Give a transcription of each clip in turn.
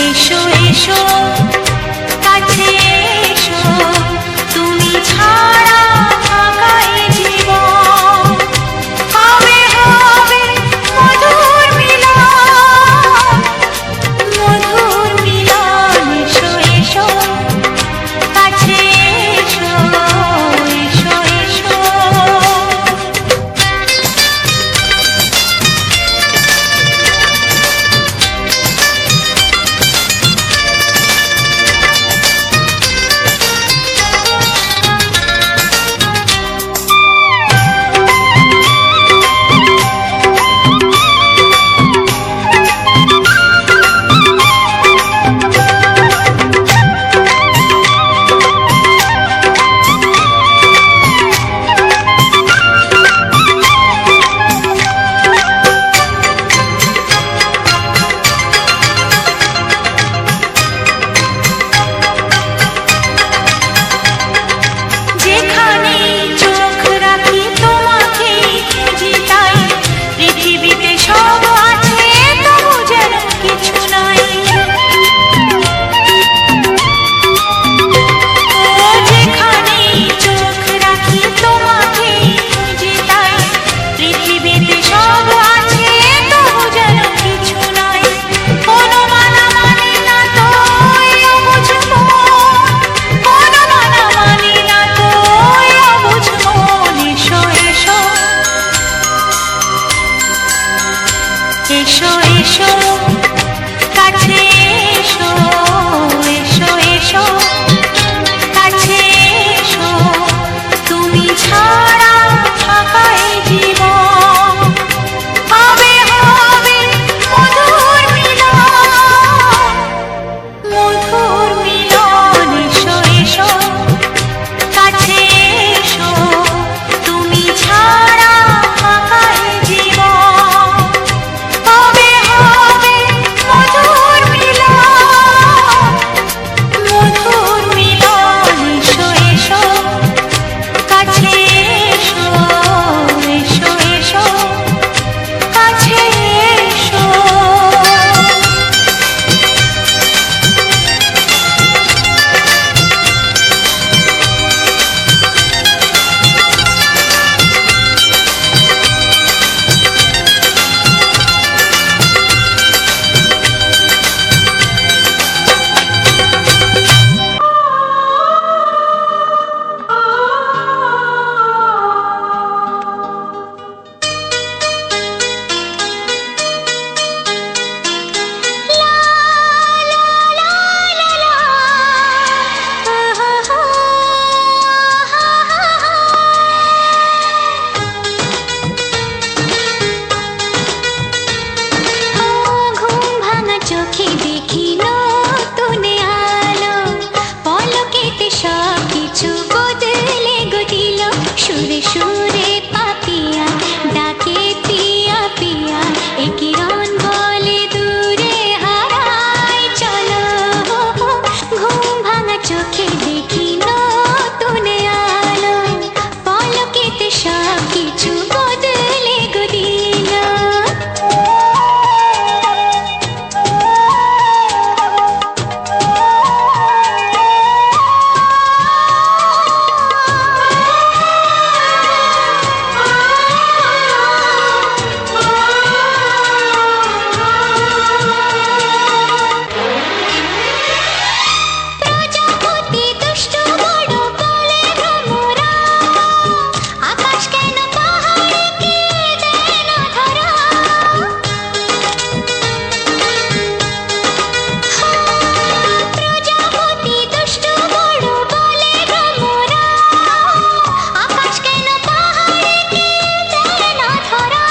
এসো এসো কাছে এসো, তুমি ছাড়া ফাঁকা এ জীবন। হবে হবে মধুর মিলন, মধুর মিলন। এসো এসো কাছে এসো, এসো এসো। এসো এসো কাছে এসো, এসো এসো কাছে এসো, তুমি ছাড়া ফাঁকা এ জীবন। হবে হবে মধুর মিলন, মধুর মিলন। এসো এসো কাছে এসো, তুমি ছাড়া ফাঁকা এ জীবন। হবে হবে মধুর মিলন, মধুর মিলন। এসো এসো কাছে এসো, এসো এসো কাছে এসো। চোখে দেখি নতুন আলো, পলকেতে সব কিছু বদলে গো দিল। সুরে সুরে পাপিয়া ডাকে পিয়া পিয়া, এ কিরণ বলে দূরে হারায় চলো। ঘুম ভাঙা চোখে দেখি নতুন আলো, পলকেতে সব কিছু বদলে গো দিল। প্রজাপতি দুষ্ট বড় বলে ভ্রমরা, আকাশ কেন পাহাড়কে দেয় না ধরা। প্রজাপতি দুষ্ট বড় বলে ভ্রমরা, আকাশ কেন পাহাড়কে দেয় না ধরা।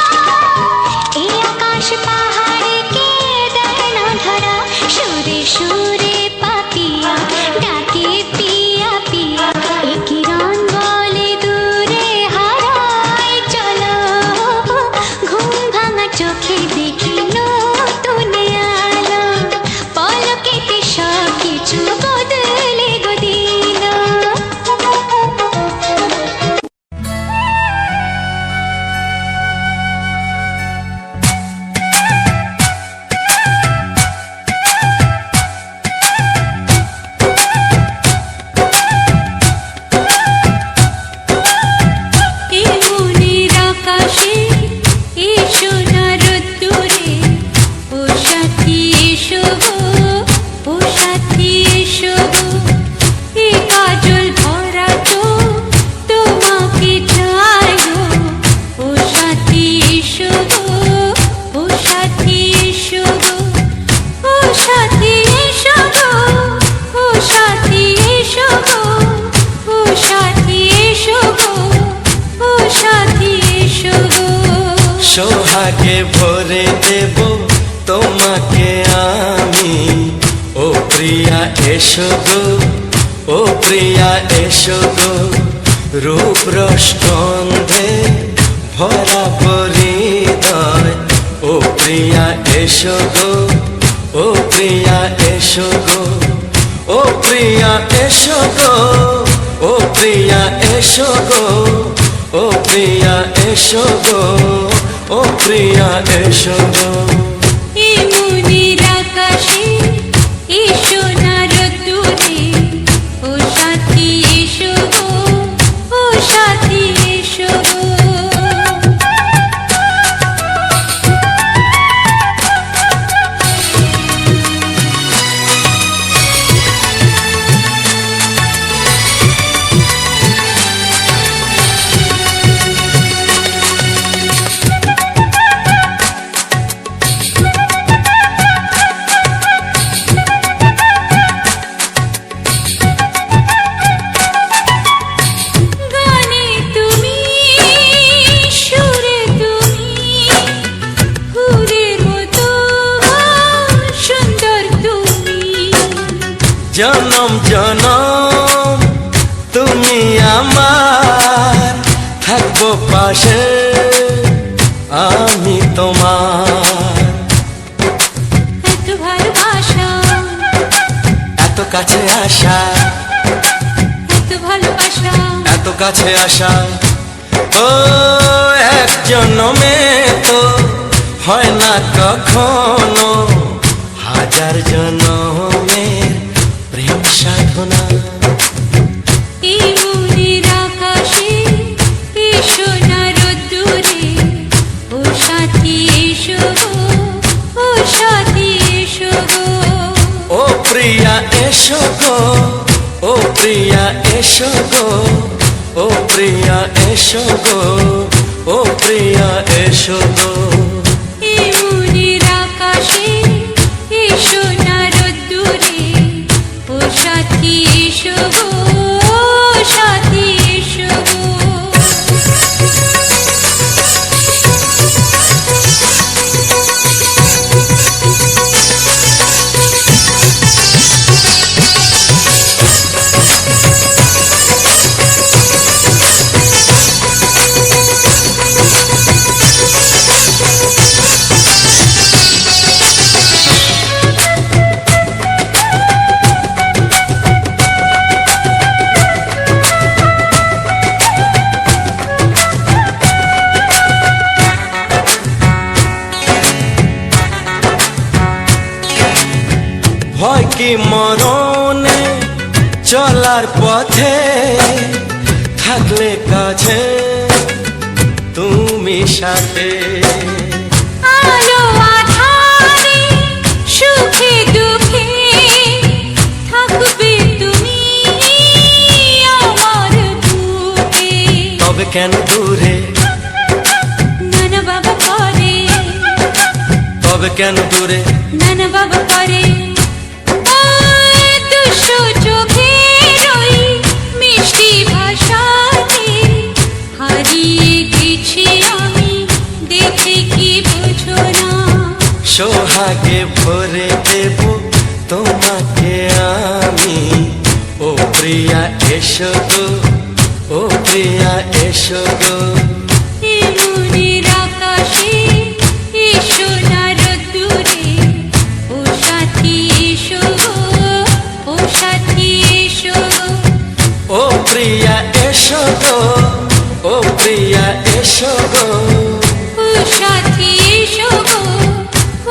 এই আকাশ পাহাড়কে দেয় না ধরা। সুরে সুরে পাপিয়া ডাকে পিয়া পিয়া, এ কিরণ বলে দূরে হারায় চলো। ঘুম ভাঙা চোখে দেখি নতুন আলো, পলকেতে সব কিছু বদলে গো দিল। দেব তোমাকে আমি। ও প্রিয়া এসো গো, ও প্রিয়া এসো গো, রূপ রসগন্ধে ভরা পরিদয়। ও প্রিয়া এসো গো, ও প্রিয়া এসো গো, ও প্রিয়া এসো গো, ও প্রিয়া এসো গো, ও প্রিয়া এসো গো, ও প্রিয়া এসো গো। এই মনের আকাশে এসো না রোদ্দুরে, ও সাথী এসো গো, ও সাথী এসো গো। গানে তুমি, সুরে তুমি, ফুলের মতো সুন্দর তুমি। জনম জনম তুমি আমার, থাকবো পাশে আমি তোমার। এত ভালোবাসা, এত কাছে আসা, এত ভালোবাসা, এত কাছে আসা, ও এক জন্মে তো হয় না কখনো, হাজার জন্মের প্রেম সাধনা। এই মনের আকাশে এসো না রোদ্দুরে, ও সাথী এসো গো, ও সাথী এসো গো। ও প্রিয়া এসো গো, ও প্রিয়া এসো গো, ও প্রিয়া এসো গো, ও প্রিয়া এসো গো। এই মনের আকাশে এসো না রোদ্দুরে, ও সাথী এসো গো, ও সাথী এসো গো। ভয় কি মরণে চলার পথে, থাকলে কাছে তুমি সাথে। আলো আঁধারে, সুখে দুঃখে, থাকবে তুমি আমার বুকে। তবে কেন দূরে, নানা বাবা করে, তবে কেন দূরে, নানা বাবা করে। ওই দুশো চোখের ওই মিষ্টি ভাষাতে হারিয়ে গেছি আমি, দেখে কি বোঝো না। সোহাগে ভরে দেব তোমাকে আমি। ও প্রিয়া এসো গো, ও প্রিয়া এসো গো। এই মনের আকাশে এসো না রোদ্দুরে, ও সাথী এসো গো, ও সাথী এসো গো। ও প্রিয়া এসো গো, ও প্রিয়া এসো গো। ও সাথী এসো গো,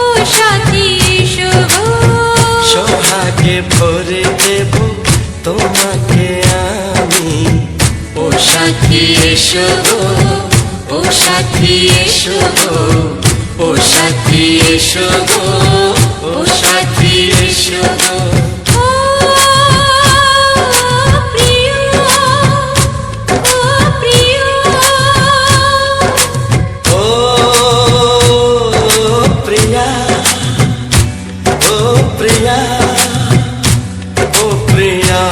ও সাথী এসো গো। সোহাগে ভরে দেব তোমাকে আমি। ও সাথী এসো গো, ও সাথী এসো গো, ও সাথী এসো গো, ও সাথী এসো গো। ও প্রিয়, ও প্রিয়, ও প্রিয়া, ও প্রিয়া, ও প্রিয়া।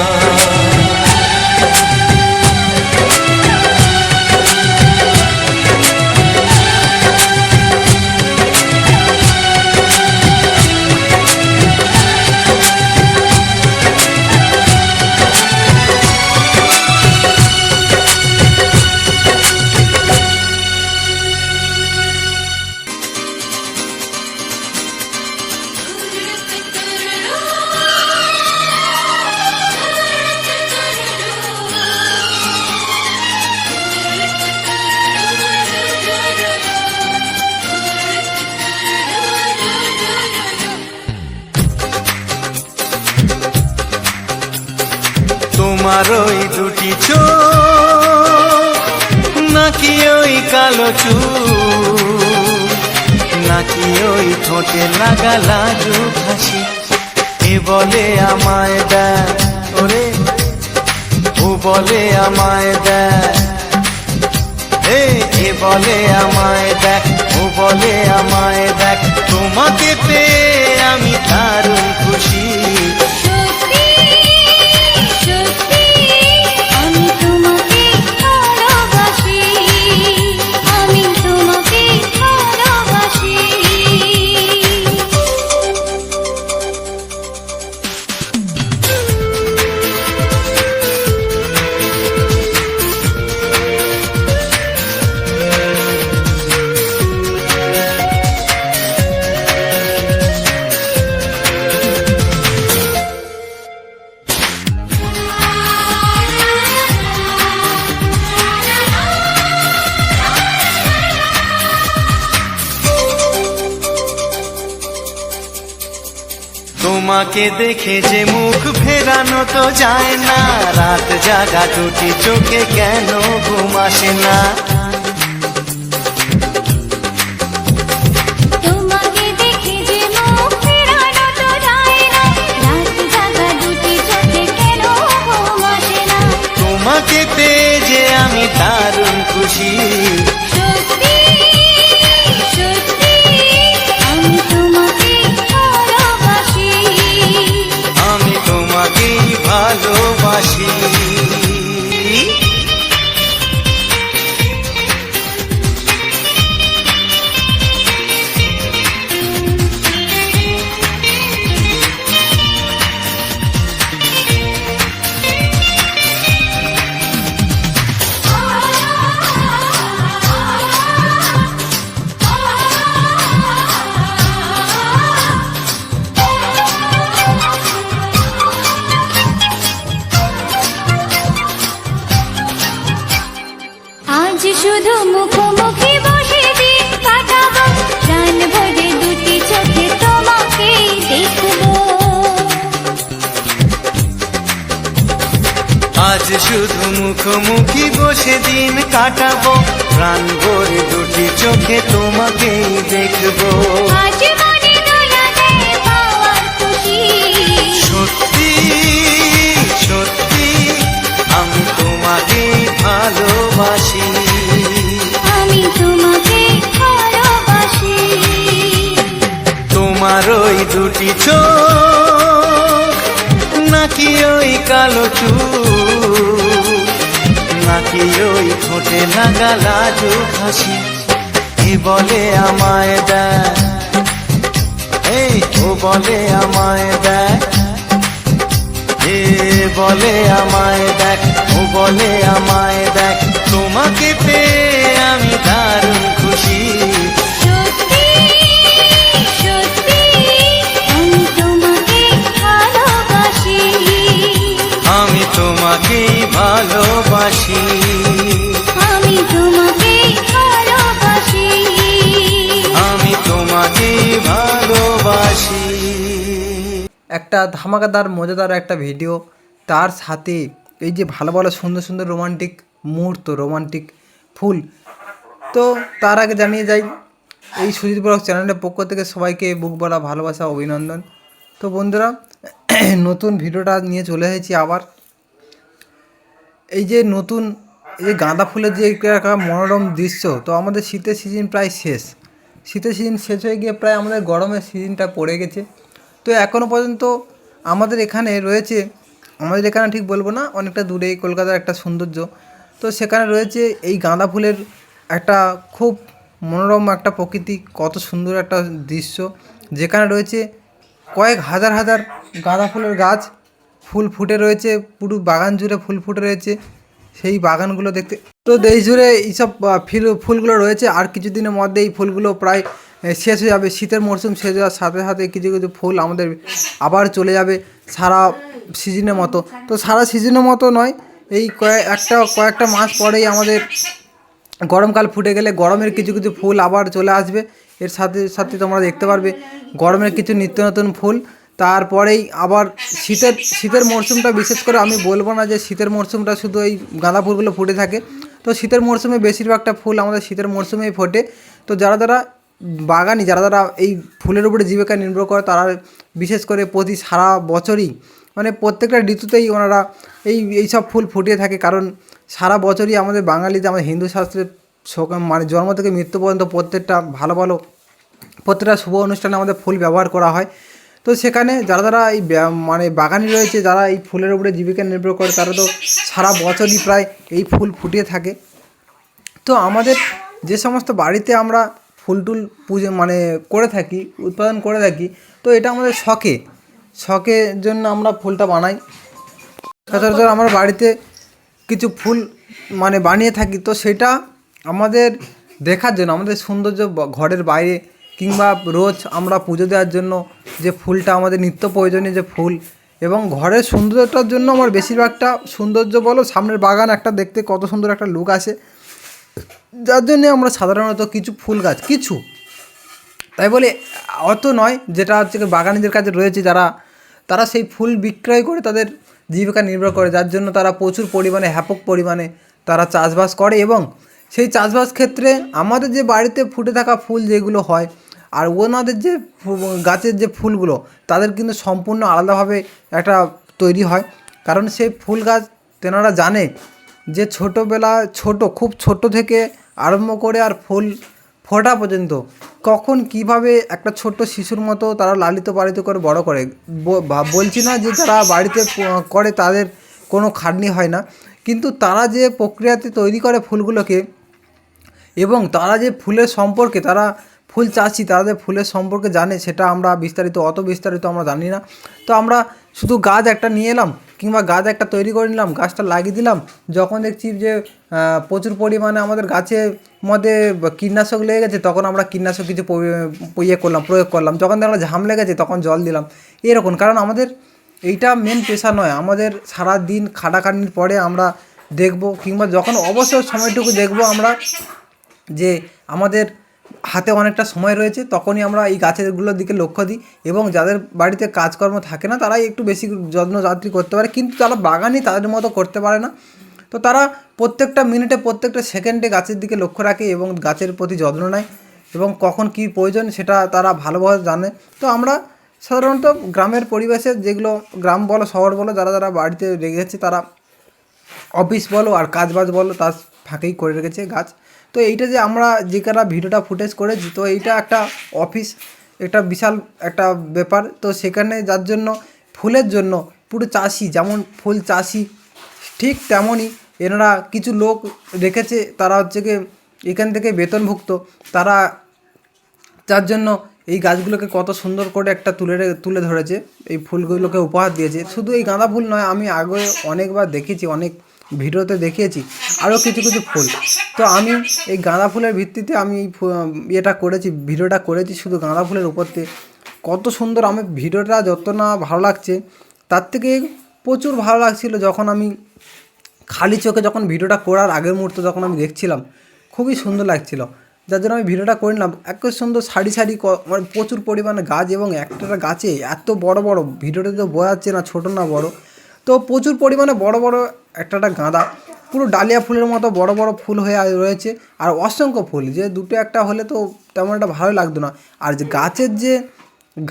তোমার ওই দুটি চোখ নাকি ওই কালো চুল, নাকি ওই ঠোঁটে লাগা লাজুক হাসি, এ বলে আমায় দেয় ওরে, ও বলে আমায় দেয়, এ বলে আমায় দেখ, ও বলে আমায় দেখ, তোমাকে পেয়ে আমি দারুণ খুশি। সত্যি সত্যি আমি তোমাকে ভালোবাসি, আমি তোমাকে ভালোবাসি। তোমাকে দেখে যে মুখ ফেরানো তো যায় না, রাত জাগা দুটি চোখে কেন ঘুম আসে না। তোমাকে দেখে যে মুখ ফেরানো তো যায় না, রাত জাগা দুটি চোখে কেন ঘুম আসে না। তোমাকে পেয়ে যে আমি দারুণ খুশি। সত্যি সত্যি আমি তোমাকে ভালোবাসি, আমি তোমাকেই ভালোবাসি। আজ শুধু মুখোমুখি বসে দিন কাটাবো, প্রাণ ভরে দুটি চোখে তোমাকেই দেখবো। আজ শুধু মুখোমুখি বসে দিন কাটাবো, প্রাণ ভরে দুটি চোখে তোমাকেই দেখবো। আজ মনে দোলা দেয় পাওয়ার খুশি, সত্যি সত্যি আমি তোমাকেই ভালোবাসি। আমি তোমাকে ভালোবাসি। তোমার ওই দুটি চোখ নাকি ওই কালো চুল, নাকি ওই ঠোঁটে লাগা লাজুক হাসি, এ বলে আমায় দেয়, এই ও বলে আমায় দেয়, এ বলে আমায় দেখ, ও বলে আমায় দেখ, তোমাকে পেয়ে আমি দারুণ খুশি। সত্যি সত্যি আমি তোমাকে ভালোবাসি, আমি তোমাকেই ভালোবাসি। আমি তোমাকে ভালোবাসি, আমি তোমাকেই ভালোবাসি। একটা ধামাকাদার মজাদার একটা ভিডিও, তার সাথে এই যে ভালো ভালো সুন্দর সুন্দর রোমান্টিক মুহূর্ত, রোমান্টিক ফুল। তো তার আগে জানিয়ে যাই, এই সুজিত ব্লগ চ্যানেলের পক্ষ থেকে সবাইকে বুক ভরা ভালোবাসা, অভিনন্দন। তো বন্ধুরা, নতুন ভিডিওটা নিয়ে চলে এসেছি আবার। এই যে নতুন এই যে গাঁদা ফুলের যে একটা মনোরম দৃশ্য, তো আমাদের শীতের সিজন প্রায় শেষ, শীতের সিজন শেষ হয়ে গিয়ে প্রায় আমাদের গরমের সিজনটা পড়ে গেছে। তো এখনও পর্যন্ত আমাদের এখানে রয়েছে, আমাদের এখানে ঠিক বলবো না, অনেকটা দূরে কলকাতার একটা সৌন্দর্য, তো সেখানে রয়েছে এই গাঁদা ফুলের একটা খুব মনোরম একটা প্রকৃতি, কত সুন্দর একটা দৃশ্য, যেখানে রয়েছে কয়েক হাজার হাজার গাঁদা ফুলের গাছ, ফুল ফুটে রয়েছে, পুরো বাগান জুড়ে ফুল ফুটে রয়েছে। সেই বাগানগুলো দেখতে তো দেশ জুড়ে এইসব ফুলগুলো রয়েছে। আর কিছুদিনের মধ্যে এই ফুলগুলো প্রায় শেষ হয়ে যাবে, শীতের মরশুম শেষ হওয়ার সাথে সাথে কিছু কিছু ফুল আমাদের আবার চলে যাবে সারা সিজনের মতো। তো সারা সিজনের মতো নয়, এই কয়েকটা মাস পরেই আমাদের গরমকাল ফুটে গেলে গরমের কিছু কিছু ফুল আবার চলে আসবে। এর সাথে সাথে তোমরা দেখতে পারবে গরমের কিছু নিত্য নতুন ফুল, তারপরেই আবার শীতের মরশুমটা বিশেষ করে আমি বলবো না যে শীতের মরশুমটা শুধু এই গাঁদা ফুলগুলো ফুটে থাকে। তো শীতের মরশুমে বেশিরভাগটা ফুল আমাদের শীতের মরশুমেই ফোটে। তো যারা বাগানি যারা এই ফুলের উপরে জীবিকা নির্ভর করে তারা বিশেষ করে প্রতি সারা বছরই মানে প্রত্যেকটা ঋতুতেই ওনারা এইসব ফুল ফুটিয়ে থাকে। কারণ সারা বছরই আমাদের বাঙালিতে আমাদের হিন্দু শাস্ত্রে মানে জন্ম থেকে মৃত্যু পর্যন্ত প্রত্যেকটা প্রত্যেকটা শুভ অনুষ্ঠানে আমাদের ফুল ব্যবহার করা হয়। তো সেখানে যারা এই মানে বাগানি রয়েছে, যারা এই ফুলের উপরে জীবিকা নির্ভর করে তারা তো সারা বছরই প্রায় এই ফুল ফুটিয়ে থাকে। তো আমাদের যে সমস্ত বাড়িতে আমরা ফুল টুল পুজো মানে করে থাকি, উৎপাদন করে থাকি, তো এটা আমাদের শখের জন্য আমরা ফুলটা বানাই। সচরাচর আমরা বাড়িতে কিছু ফুল মানে বানিয়ে থাকি, তো সেটা আমাদের দেখার জন্য, আমাদের সৌন্দর্য ঘরের বাইরে কিংবা রোজ আমরা পুজো দেওয়ার জন্য যে ফুলটা আমাদের নিত্য প্রয়োজনীয় যে ফুল, এবং ঘরের সৌন্দর্যটার জন্য আমার বেশিরভাগটা সৌন্দর্য বলো, সামনের বাগান একটা দেখতে কত সুন্দর একটা লুক আসে, যার জন্যে আমরা সাধারণত কিছু ফুল গাছ তাই বলে অত নয়, যেটা হচ্ছে বাগানিদের কাছে রয়েছে তারা সেই ফুল বিক্রয় করে তাদের জীবিকা নির্ভর করে, যার জন্য তারা প্রচুর পরিমাণে ব্যাপক পরিমাণে তারা চাষবাস করে। এবং সেই চাষবাস ক্ষেত্রে আমাদের যে বাড়িতে ফুটে থাকা ফুল যেগুলো হয় আর ওনাদের যে গাছের যে ফুলগুলো তাদের কিন্তু সম্পূর্ণ আলাদাভাবে একটা তৈরি হয়। কারণ সেই ফুল গাছ তেনারা জানে যে খুব ছোট থেকে আরম্ভ করে আর ফুল ফোটা পর্যন্ত কখন কিভাবে একটা ছোট্ট শিশুর মতো তারা লালিত পালিত করে বড় করে। বলছি না যে যারা বাড়িতে করে তাদের কোনো খাটনি হয় না, কিন্তু তারা যে প্রক্রিয়াতে তৈরি করে ফুলগুলোকে, এবং তারা যে ফুলের সম্পর্কে, তারা ফুল চাষি, তারা যে ফুলের সম্পর্কে জানে সেটা আমরা অত বিস্তারিত আমরা জানি না। তো আমরা শুধু গাছ একটা নিয়ে এলাম কিংবা গাছ একটা তৈরি করে নিলাম, গাছটা লাগিয়ে দিলাম, যখন দেখছি যে প্রচুর পরিমাণে আমাদের গাছের মধ্যে কীটনাশক লেগে গেছে তখন আমরা কীটনাশক কিছু প্রয়োগ করলাম, যখন দেখলাম ঝাম লেগেছে তখন জল দিলাম, এরকম। কারণ আমাদের এইটা মেন পেশা নয়, আমাদের সারা দিন খাটাখাটনির পরে আমরা দেখব কিংবা যখন অবসর সময়টুকু দেখব আমরা যে আমাদের হাতে অনেকটা সময় রয়েছে, তখনই আমরা এই গাছেরগুলোর দিকে লক্ষ্য দিই। এবং যাদের বাড়িতে কাজকর্ম থাকে না তারাই একটু বেশি যত্নযাত্রী করতে পারে, কিন্তু যারা বাগানি তাদের মতো করতে পারে না। তো তারা প্রত্যেকটা মিনিটে প্রত্যেকটা সেকেন্ডে গাছের দিকে লক্ষ্য রাখে এবং গাছের প্রতি যত্ন নেয়, এবং কখন কী প্রয়োজন সেটা তারা ভালোভাবে জানে। তো আমরা সাধারণত গ্রামের পরিবেশে, যেগুলো গ্রাম বলো শহর বলো, যারা বাড়িতে রেখেছে তারা অফিস বলো আর কাজবাজ বলো তার ফাঁকেই করে রেখেছে গাছ। তো এইটা যে আমরা যেখানে ভিডিওটা ফুটেজ করেছি, তো এইটা একটা অফিস, একটা বিশাল একটা ব্যাপার। তো সেখানে যার জন্য ফুলের জন্য পুরো চাষি, যেমন ফুল চাষি ঠিক তেমনই এনারা কিছু লোক রেখেছে, তারা হচ্ছে কি এখান থেকে বেতনভুক্ত, তারা যার জন্য এই গাছগুলোকে কত সুন্দর করে একটা তুলে ধরেছে, এই ফুলগুলোকে উপহার দিয়েছে। শুধু এই গাঁদা ফুল নয়, আমি আগে অনেকবার দেখেছি, অনেক ভিডিওতে দেখিয়েছি আরও কিছু ফুল। তো আমি এই গাঁদা ফুলের ভিত্তিতে আমি ভিডিওটা করেছি শুধু গাঁদা ফুলের উপরতে। কত সুন্দর, আমি ভিডিওটা যত না ভালো লাগছে তার থেকে প্রচুর ভালো লাগছিল যখন আমি খালি চোখে যখন ভিডিওটা করার আগের মুহূর্তে যখন আমি দেখছিলাম, খুবই সুন্দর লাগছিল, যার জন্য আমি ভিডিওটা করে নিলাম। এত সুন্দর সারি মানে প্রচুর পরিমাণে গাছ, এবং একটা গাছে এত বড় ভিডিওটা তো বোঝা যাচ্ছে না ছোটো না বড়, তো প্রচুর পরিমাণে বড় একটা গাঁদা, পুরো ডালিয়া ফুলের মতো বড় ফুল হয়ে রয়েছে, আর অসংখ্য ফুল, যে দুটো একটা হলে তো তেমন একটা ভালোই লাগতো না। আর যে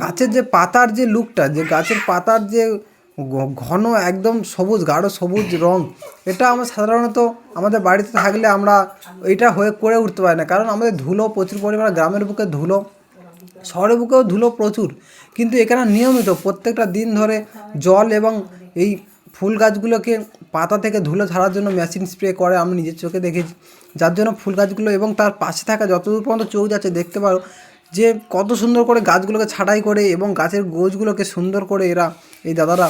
গাছের যে পাতার যে লুকটা, যে গাছের পাতার যে ঘন একদম সবুজ, গাঢ় সবুজ রং, এটা আমরা সাধারণত আমাদের বাড়িতে থাকলে আমরা এটা করে উঠতে পারি না। কারণ আমাদের ধুলো প্রচুর পরিমাণে, গ্রামের বুকে ধুলো, শহরের বুকেও ধুলো প্রচুর, কিন্তু এখানে নিয়মিত প্রত্যেকটা দিন ধরে জল এবং এই ফুল গাছগুলোকে পাতা থেকে ধুলো ঝাড়ার জন্য মেশিন স্প্রে করে, আমি নিজের চোখে দেখেছি, যার জন্য ফুল গাছগুলো এবং তার পাশে থাকা যতদূর পর্যন্ত চোখ যাচ্ছে দেখতে পারো যে কত সুন্দর করে গাছগুলোকে ছাঁটাই করে এবং গাছের গোছগুলোকে সুন্দর করে এই দাদারা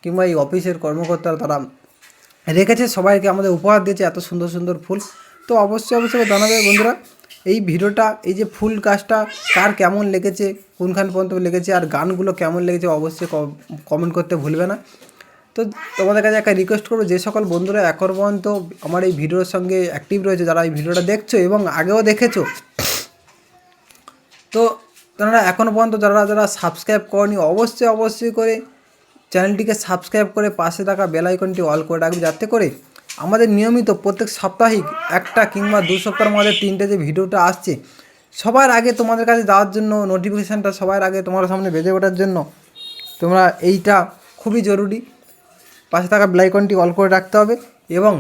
কিংবা এই অফিসের কর্মকর্তারা তারা রেখেছে, সবাইকে আমাদের উপহার দিয়েছে এত সুন্দর ফুল। তো অবশ্যই জানাবে বন্ধুরা এই ভিডিওটা, এই যে ফুল গাছটা কার কেমন লেগেছে, কোনখান পর্যন্ত লেগেছে, আর গানগুলো কেমন লেগেছে অবশ্যই কমেন্ট করতে ভুলবে না। তো তোমাদের কাছে একটা রিকোয়েস্ট করবো, যে সকল বন্ধুরা এখন পর্যন্ত আমার এই ভিডিওর সঙ্গে অ্যাক্টিভ রয়েছে, যারা এই ভিডিওটা দেখছো এবং আগেও দেখেছো, তো তোমরা এখনও পর্যন্ত যারা যারা সাবস্ক্রাইব করনি অবশ্যই করে চ্যানেলটিকে সাবস্ক্রাইব করে পাশে থাকা বেল আইকনটি অল করে রাখবে, যাতে করে আমাদের নিয়মিত প্রত্যেক সাপ্তাহিক একটা কিংবা 2 সপ্তাহের মধ্যে 3টে যে ভিডিওটা আসছে সবার আগে তোমাদের কাছে যাওয়ার জন্য, নোটিফিকেশানটা সবার আগে তোমার সামনে বেজে ওঠার জন্য তোমরা এইটা খুবই জরুরি, পাশে থাকা বেল আইকনটি অল করে রাখতে হবে। এবং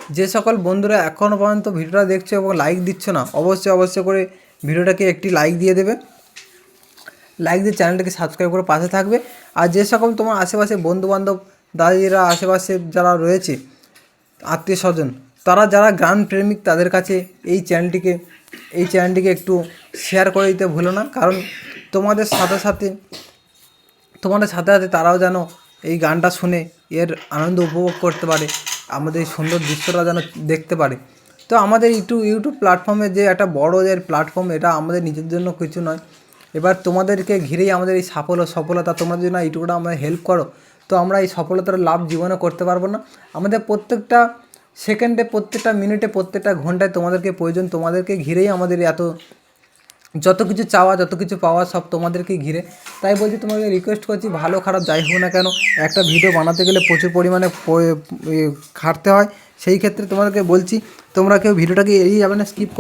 যে সকল বন্ধুরা এখনও পর্যন্ত ভিডিওটা দেখছো এবং লাইক দিচ্ছ না, অবশ্যই করে ভিডিওটাকে একটি লাইক দিয়ে দেবে, লাইক দিয়ে চ্যানেলটাকে সাবস্ক্রাইব করে পাশে থাকবে। আর যে সকল তোমার আশেপাশে বন্ধুবান্ধব দাদিরা আশেপাশে যারা রয়েছে আত্মীয় স্বজন, তারা যারা গান প্রেমিক তাদের কাছে এই চ্যানেলটিকে একটু শেয়ার করে দিতে ভুলো না, কারণ তোমাদের সাথে সাথে তারাও যেন এই গানটা শুনে এর আনন্দ উপভোগ করতে পারে, আমাদের এই সুন্দর দৃশ্যটা যেন দেখতে পারে। তো আমাদের ইউটিউব প্ল্যাটফর্মে যে একটা বড় যে প্ল্যাটফর্ম, এটা আমাদের নিজের জন্য কিছু নয়, এবার তোমাদেরকে ঘিরেই আমাদের এই সফলতা। তোমরা যদি না ইউটিউবটা আমাদের হেল্প করো তো আমরা এই সফলতার লাভ জীবনে করতে পারবো না। আমাদের প্রত্যেকটা সেকেন্ডে, প্রত্যেকটা মিনিটে, প্রত্যেকটা ঘন্টায় তোমাদেরকে প্রয়োজন, তোমাদেরকে ঘিরেই আমাদের যত কিছু চাওয়া, যত কিছু পাওয়া সব তোমাদেরকে ঘিরে। তাই বলছি, তোমাকে রিকোয়েস্ট করছি, ভালো খারাপ যাই হোক না কেন একটা ভিডিও বানাতে গেলে প্রচুর পরিমাণে খাটতে হয়। সেই ক্ষেত্রে তোমাদেরকে বলছি, তোমরা কেউ ভিডিওটাকে এড়িয়ে যাবে না, স্কিপ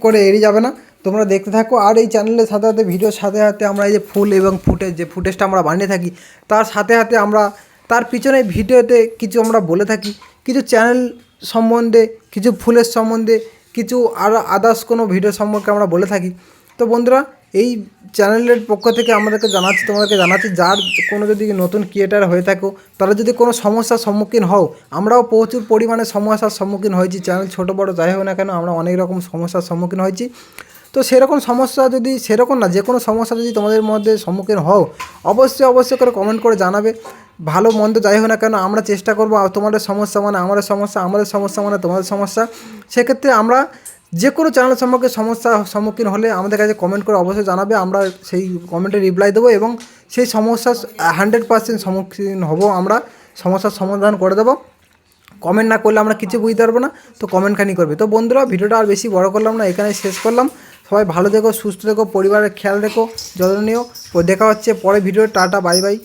করে এড়িয়ে যাবে না, তোমরা দেখতে থাকো। আর এই চ্যানেলের সাথে সাথে ভিডিওর সাথে সাথে আমরা এই যে ফুল এবং ফুটেজটা আমরা বানিয়ে থাকি, তার সাথে সাথে আমরা তার পিছনে ভিডিওতে কিছু আমরা বলে থাকি, কিছু চ্যানেল সম্বন্ধে, কিছু ফুলের সম্বন্ধে, কিছু আর আদার্স কোনো ভিডিও সম্পর্কে আমরা বলে থাকি। তো বন্ধুরা, এই চ্যানেলের পক্ষ থেকে তোমাদেরকে জানাচ্ছি, যার কোনো যদি নতুন ক্রিয়েটার হয়ে থাকো, তারা যদি কোনো সমস্যার সম্মুখীন হও, আমরাও প্রচুর পরিমাণে সমস্যার সম্মুখীন হয়েছি, চ্যানেল ছোটো বড়ো যাই হোক না কেন আমরা অনেক রকম সমস্যার সম্মুখীন হয়েছি। তো সেরকম যে কোনো সমস্যা যদি তোমাদের মধ্যে সম্মুখীন হও, অবশ্যই করে কমেন্ট করে জানাবে। ভালো মন্দ যাই হোক না কেন আমরা চেষ্টা করবো, তোমাদের সমস্যা মানে আমাদের সমস্যা, আমাদের সমস্যা মানে তোমাদের সমস্যা। সেক্ষেত্রে আমরা যে কোনো চ্যানেল সম্পর্কে সমস্যার সম্মুখীন হলে আমাদের কাছে কমেন্ট করে অবশ্যই জানাবে, আমরা সেই কমেন্টে রিপ্লাই দেবো এবং সেই সমস্যার 100% সম্মুখীন হব, আমরা সমস্যার সমাধান করে দেবো। কমেন্ট না করলে আমরা কিছু বুঝতে পারবো না, তো কমেন্টখানি করবে। তো বন্ধুরা, ভিডিওটা আর বেশি বড় করলাম না, এখানে শেষ করলাম। সবাই ভালো থেকো, সুস্থ থেকো, পরিবারের খেয়াল রেখো, যত্ন নিও। দেখা হচ্ছে পরে ভিডিও। Tata, bye bye.